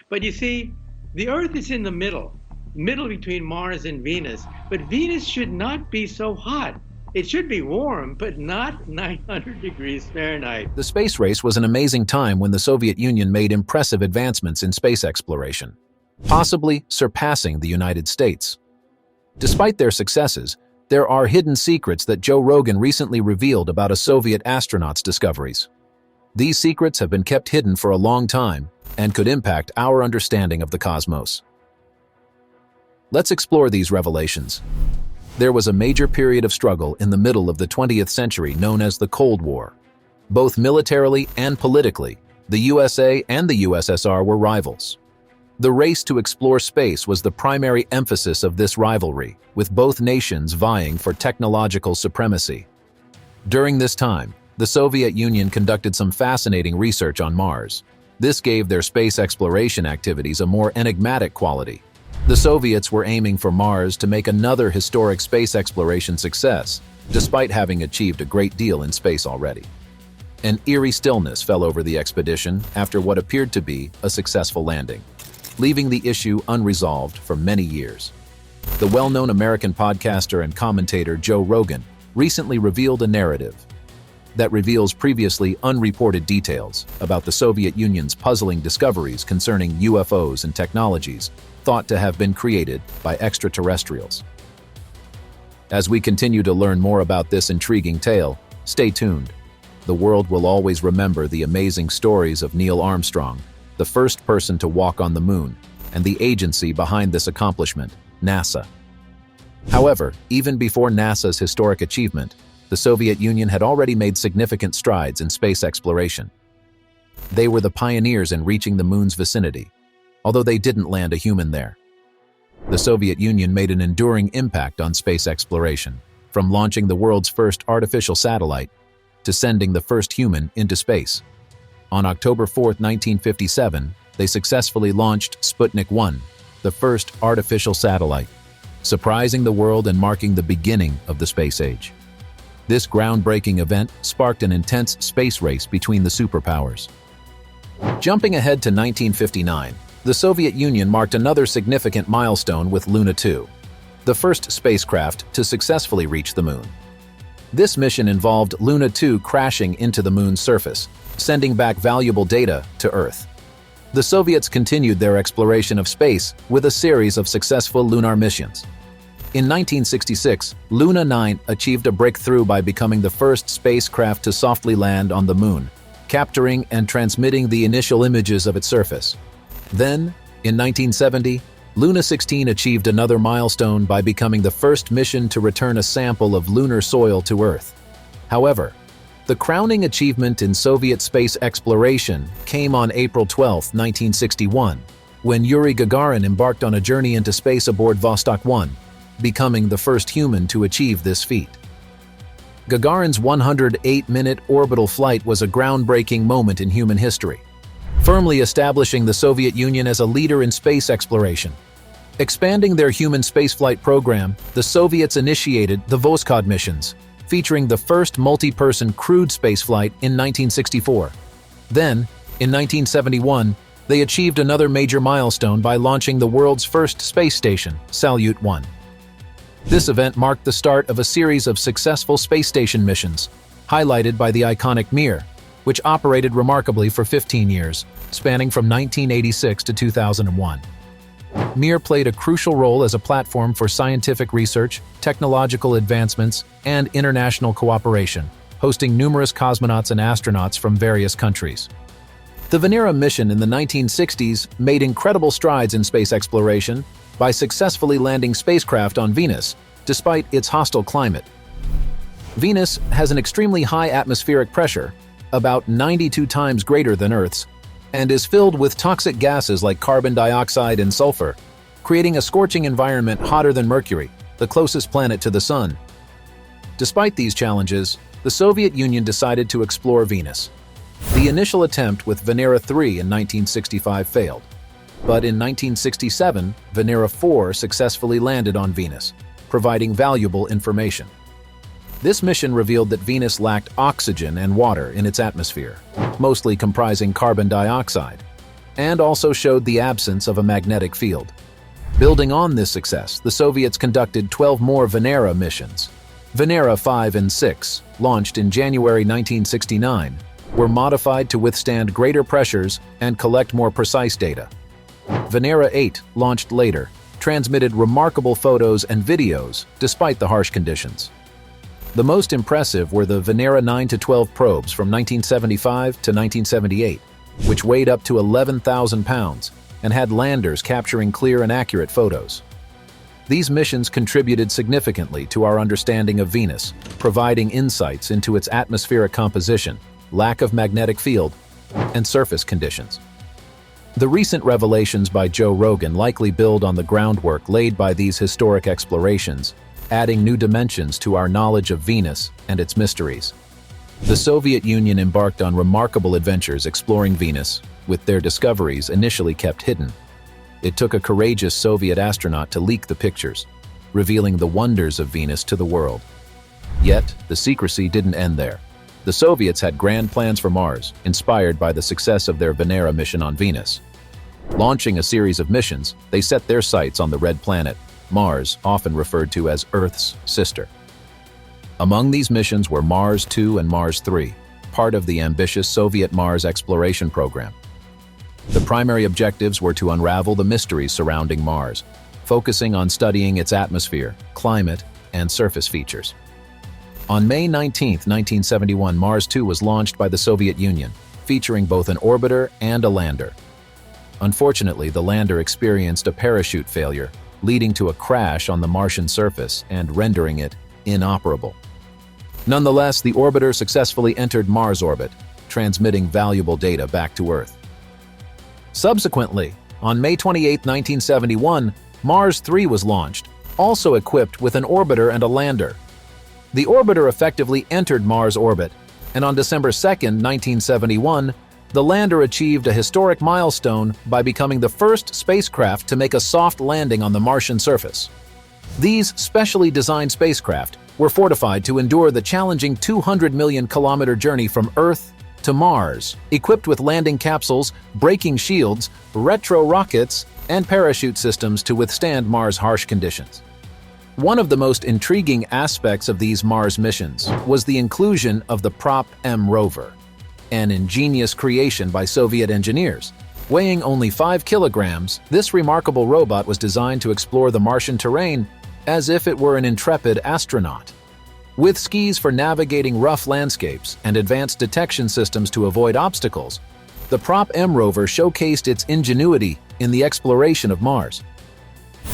But you see, the Earth is in the middle between Mars and Venus. But Venus should not be so hot. It should be warm, but not 900 degrees Fahrenheit. The space race was an amazing time when the Soviet Union made impressive advancements in space exploration, possibly surpassing the United States. Despite their successes, there are hidden secrets that Joe Rogan recently revealed about a Soviet astronaut's discoveries. These secrets have been kept hidden for a long time and could impact our understanding of the cosmos. Let's explore these revelations. There was a major period of struggle in the middle of the 20th century known as the Cold War. Both militarily and politically, the USA and the USSR were rivals. The race to explore space was the primary emphasis of this rivalry, with both nations vying for technological supremacy. During this time, the Soviet Union conducted some fascinating research on Mars. This gave their space exploration activities a more enigmatic quality. The Soviets were aiming for Mars to make another historic space exploration success, despite having achieved a great deal in space already. An eerie stillness fell over the expedition after what appeared to be a successful landing, leaving the issue unresolved for many years. The well-known American podcaster and commentator Joe Rogan recently revealed a narrative that reveals previously unreported details about the Soviet Union's puzzling discoveries concerning UFOs and technologies thought to have been created by extraterrestrials. As we continue to learn more about this intriguing tale, stay tuned. The world will always remember the amazing stories of Neil Armstrong, the first person to walk on the moon, and the agency behind this accomplishment, NASA. However, even before NASA's historic achievement, the Soviet Union had already made significant strides in space exploration. They were the pioneers in reaching the moon's vicinity, although they didn't land a human there. The Soviet Union made an enduring impact on space exploration, from launching the world's first artificial satellite to sending the first human into space. On October 4, 1957, they successfully launched Sputnik 1, the first artificial satellite, surprising the world and marking the beginning of the space age. This groundbreaking event sparked an intense space race between the superpowers. Jumping ahead to 1959, the Soviet Union marked another significant milestone with Luna 2, the first spacecraft to successfully reach the moon. This mission involved Luna 2 crashing into the moon's surface, sending back valuable data to Earth. The Soviets continued their exploration of space with a series of successful lunar missions. In 1966, Luna 9 achieved a breakthrough by becoming the first spacecraft to softly land on the moon, capturing and transmitting the initial images of its surface. Then, in 1970, Luna 16 achieved another milestone by becoming the first mission to return a sample of lunar soil to Earth. However, the crowning achievement in Soviet space exploration came on April 12, 1961, when Yuri Gagarin embarked on a journey into space aboard Vostok 1, becoming the first human to achieve this feat. Gagarin's 108-minute orbital flight was a groundbreaking moment in human history, firmly establishing the Soviet Union as a leader in space exploration. Expanding their human spaceflight program, the Soviets initiated the Voskhod missions, featuring the first multi-person crewed spaceflight in 1964. Then, in 1971, they achieved another major milestone by launching the world's first space station, Salyut 1. This event marked the start of a series of successful space station missions, highlighted by the iconic Mir, which operated remarkably for 15 years, spanning from 1986 to 2001. Mir played a crucial role as a platform for scientific research, technological advancements, and international cooperation, hosting numerous cosmonauts and astronauts from various countries. The Venera mission in the 1960s made incredible strides in space exploration by successfully landing spacecraft on Venus, despite its hostile climate. Venus has an extremely high atmospheric pressure, about 92 times greater than Earth's, and is filled with toxic gases like carbon dioxide and sulfur, creating a scorching environment hotter than Mercury, the closest planet to the Sun. Despite these challenges, the Soviet Union decided to explore Venus. The initial attempt with Venera 3 in 1965 failed, but in 1967, Venera 4 successfully landed on Venus, providing valuable information. This mission revealed that Venus lacked oxygen and water in its atmosphere, mostly comprising carbon dioxide. and also showed the absence of a magnetic field. Building on this success, the Soviets conducted 12 more Venera missions. Venera 5 and 6, launched in January 1969, were modified to withstand greater pressures and collect more precise data. Venera 8, launched later, transmitted remarkable photos and videos despite the harsh conditions. The most impressive were the Venera 9-12 probes from 1975 to 1978, which weighed up to 11,000 pounds and had landers capturing clear and accurate photos. These missions contributed significantly to our understanding of Venus, providing insights into its atmospheric composition, lack of magnetic field, and surface conditions. The recent revelations by Joe Rogan likely build on the groundwork laid by these historic explorations, adding new dimensions to our knowledge of Venus and its mysteries. The Soviet Union embarked on remarkable adventures exploring Venus, with their discoveries initially kept hidden. It took a courageous Soviet astronaut to leak the pictures, revealing the wonders of Venus to the world. Yet, the secrecy didn't end there. The Soviets had grand plans for Mars, inspired by the success of their Venera mission on Venus. Launching a series of missions, they set their sights on the red planet, Mars, often referred to as Earth's sister. Among these missions were Mars 2 and Mars 3, part of the ambitious Soviet Mars exploration program. The primary objectives were to unravel the mysteries surrounding Mars, focusing on studying its atmosphere, climate, and surface features. On May 19, 1971, Mars 2 was launched by the Soviet Union, featuring both an orbiter and a lander. Unfortunately, the lander experienced a parachute failure, leading to a crash on the Martian surface and rendering it inoperable. Nonetheless, the orbiter successfully entered Mars orbit, transmitting valuable data back to Earth. Subsequently, on May 28, 1971, Mars 3 was launched, also equipped with an orbiter and a lander. The orbiter effectively entered Mars orbit, and on December 2, 1971, the lander achieved a historic milestone by becoming the first spacecraft to make a soft landing on the Martian surface. These specially designed spacecraft were fortified to endure the challenging 200 million kilometer journey from Earth to Mars, equipped with landing capsules, braking shields, retro rockets, and parachute systems to withstand Mars' harsh conditions. One of the most intriguing aspects of these Mars missions was the inclusion of the Prop-M rover, an ingenious creation by Soviet engineers. Weighing only 5 kilograms, this remarkable robot was designed to explore the Martian terrain as if it were an intrepid astronaut. With skis for navigating rough landscapes and advanced detection systems to avoid obstacles, the Prop-M rover showcased its ingenuity in the exploration of Mars.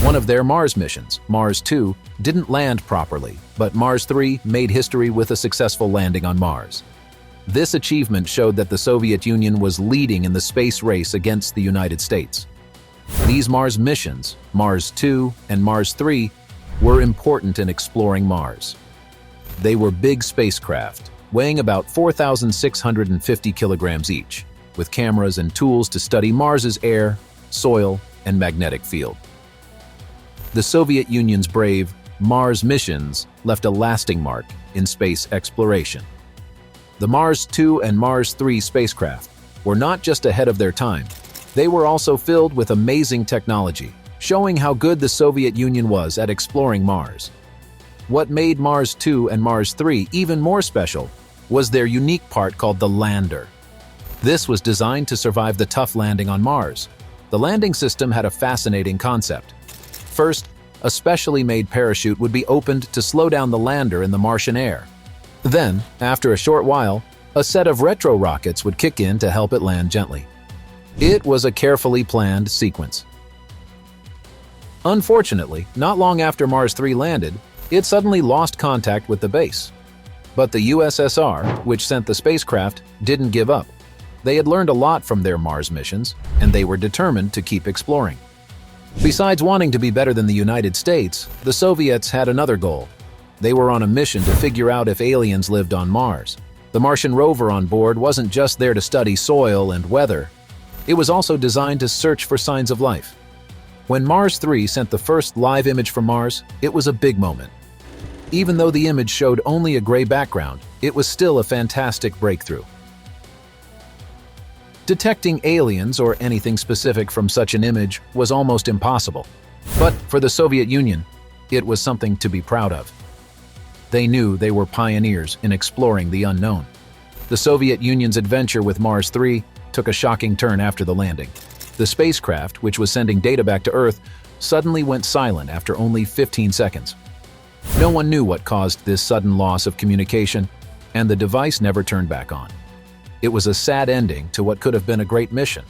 One of their Mars missions, Mars 2, didn't land properly, but Mars 3 made history with a successful landing on Mars. This achievement showed that the Soviet Union was leading in the space race against the United States. These Mars missions, Mars 2 and Mars 3, were important in exploring Mars. They were big spacecraft, weighing about 4,650 kilograms each, with cameras and tools to study Mars's air, soil, and magnetic field. The Soviet Union's brave Mars missions left a lasting mark in space exploration. The Mars 2 and Mars 3 spacecraft were not just ahead of their time, they were also filled with amazing technology, showing how good the Soviet Union was at exploring Mars. What made Mars 2 and Mars 3 even more special was their unique part called the lander. This was designed to survive the tough landing on Mars. The landing system had a fascinating concept. First, a specially made parachute would be opened to slow down the lander in the Martian air. Then, after a short while, a set of retro rockets would kick in to help it land gently. It was a carefully planned sequence. Unfortunately, not long after Mars 3 landed, it suddenly lost contact with the base. But the USSR, which sent the spacecraft, didn't give up. They had learned a lot from their Mars missions, and they were determined to keep exploring. Besides wanting to be better than the United States, the Soviets had another goal. They were on a mission to figure out if aliens lived on Mars. The Martian rover on board wasn't just there to study soil and weather. It was also designed to search for signs of life. When Mars 3 sent the first live image from Mars, it was a big moment. Even though the image showed only a gray background, it was still a fantastic breakthrough. Detecting aliens or anything specific from such an image was almost impossible. But for the Soviet Union, it was something to be proud of. They knew they were pioneers in exploring the unknown. The Soviet Union's adventure with Mars 3 took a shocking turn after the landing. The spacecraft, which was sending data back to Earth, suddenly went silent after only 15 seconds. No one knew what caused this sudden loss of communication, and the device never turned back on. It was a sad ending to what could have been a great mission.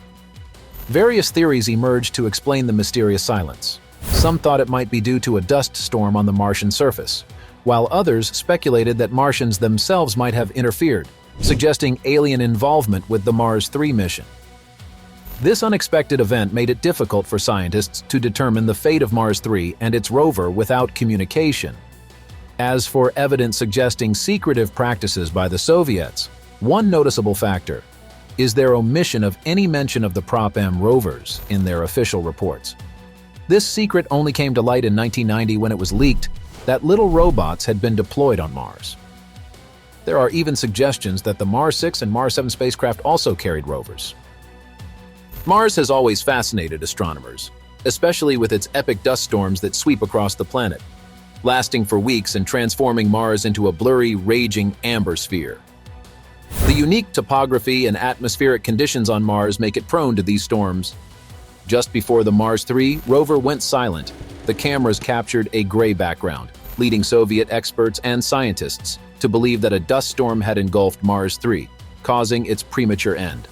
Various theories emerged to explain the mysterious silence. Some thought it might be due to a dust storm on the Martian surface, while others speculated that Martians themselves might have interfered, suggesting alien involvement with the Mars 3 mission. This unexpected event made it difficult for scientists to determine the fate of Mars 3 and its rover without communication. As for evidence suggesting secretive practices by the Soviets, one noticeable factor is their omission of any mention of the Prop M rovers in their official reports. This secret only came to light in 1990 when it was leaked that little robots had been deployed on Mars. There are even suggestions that the Mars 6 and Mars 7 spacecraft also carried rovers. Mars has always fascinated astronomers, especially with its epic dust storms that sweep across the planet, lasting for weeks and transforming Mars into a blurry, raging amber sphere. The unique topography and atmospheric conditions on Mars make it prone to these storms. Just before the Mars 3 rover went silent, the cameras captured a gray background, leading Soviet experts and scientists to believe that a dust storm had engulfed Mars 3, causing its premature end.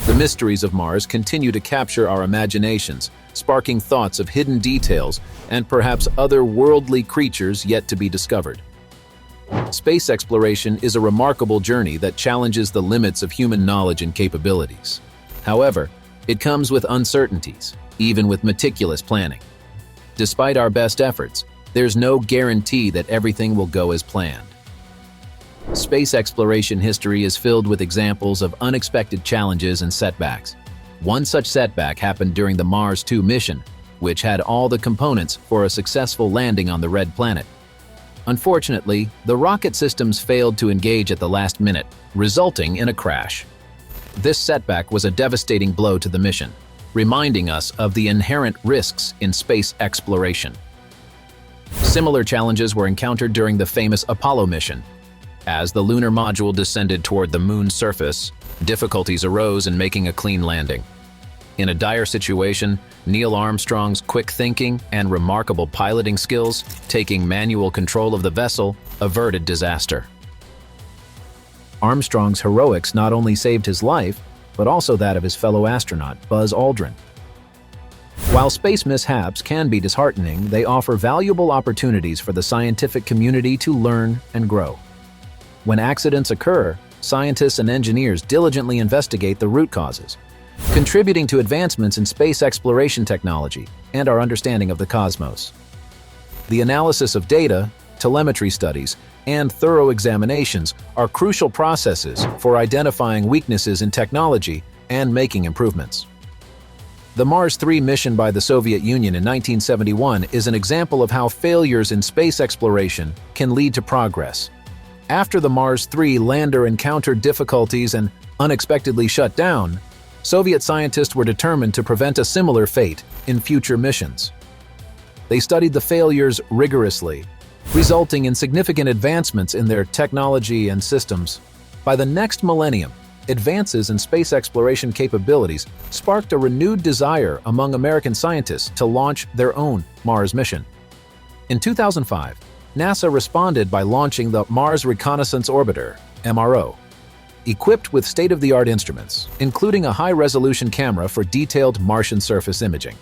The mysteries of Mars continue to capture our imaginations, sparking thoughts of hidden details and perhaps otherworldly creatures yet to be discovered. Space exploration is a remarkable journey that challenges the limits of human knowledge and capabilities. However, it comes with uncertainties, even with meticulous planning. Despite our best efforts, there's no guarantee that everything will go as planned. Space exploration history is filled with examples of unexpected challenges and setbacks. One such setback happened during the Mars 2 mission, which had all the components for a successful landing on the Red Planet. Unfortunately, the rocket systems failed to engage at the last minute, resulting in a crash. This setback was a devastating blow to the mission, reminding us of the inherent risks in space exploration. Similar challenges were encountered during the famous Apollo mission. As the lunar module descended toward the moon's surface, difficulties arose in making a clean landing. In a dire situation, Neil Armstrong's quick thinking and remarkable piloting skills, taking manual control of the vessel, averted disaster. Armstrong's heroics not only saved his life, but also that of his fellow astronaut, Buzz Aldrin. While space mishaps can be disheartening, they offer valuable opportunities for the scientific community to learn and grow. When accidents occur, scientists and engineers diligently investigate the root causes, contributing to advancements in space exploration technology and our understanding of the cosmos. The analysis of data, telemetry studies, and thorough examinations are crucial processes for identifying weaknesses in technology and making improvements. The Mars 3 mission by the Soviet Union in 1971 is an example of how failures in space exploration can lead to progress. After the Mars 3 lander encountered difficulties and unexpectedly shut down, Soviet scientists were determined to prevent a similar fate in future missions. They studied the failures rigorously, resulting in significant advancements in their technology and systems. By the next millennium, advances in space exploration capabilities sparked a renewed desire among American scientists to launch their own Mars mission. In 2005, NASA responded by launching the Mars Reconnaissance Orbiter, MRO, equipped with state-of-the-art instruments, including a high-resolution camera for detailed Martian surface imaging.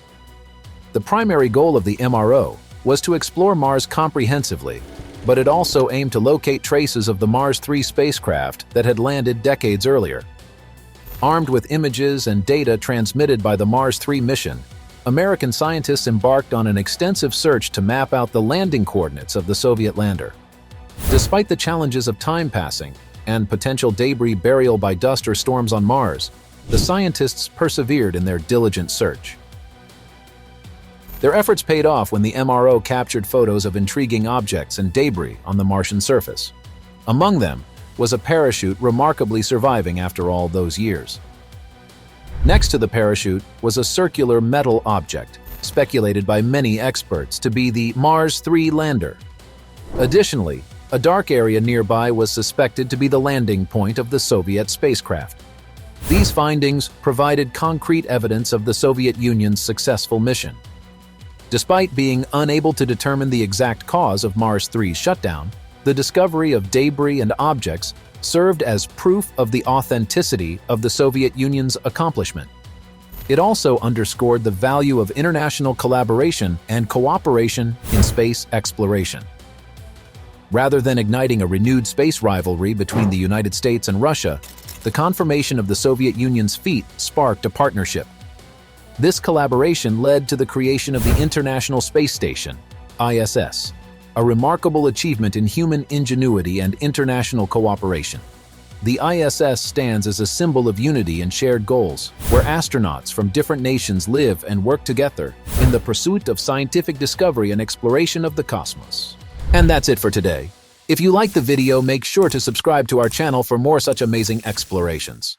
The primary goal of the MRO was to explore Mars comprehensively, but it also aimed to locate traces of the Mars 3 spacecraft that had landed decades earlier. Armed with images and data transmitted by the Mars 3 mission, American scientists embarked on an extensive search to map out the landing coordinates of the Soviet lander. Despite the challenges of time passing and potential debris burial by dust or storms on Mars, the scientists persevered in their diligent search. Their efforts paid off when the MRO captured photos of intriguing objects and debris on the Martian surface. Among them was a parachute remarkably surviving after all those years. Next to the parachute was a circular metal object, speculated by many experts to be the Mars 3 lander. Additionally, a dark area nearby was suspected to be the landing point of the Soviet spacecraft. These findings provided concrete evidence of the Soviet Union's successful mission. Despite being unable to determine the exact cause of Mars 3's shutdown, the discovery of debris and objects served as proof of the authenticity of the Soviet Union's accomplishment. It also underscored the value of international collaboration and cooperation in space exploration. Rather than igniting a renewed space rivalry between the United States and Russia, the confirmation of the Soviet Union's feat sparked a partnership. This collaboration led to the creation of the International Space Station, ISS, a remarkable achievement in human ingenuity and international cooperation. The ISS stands as a symbol of unity and shared goals, where astronauts from different nations live and work together in the pursuit of scientific discovery and exploration of the cosmos. And that's it for today. If you liked the video, make sure to subscribe to our channel for more such amazing explorations.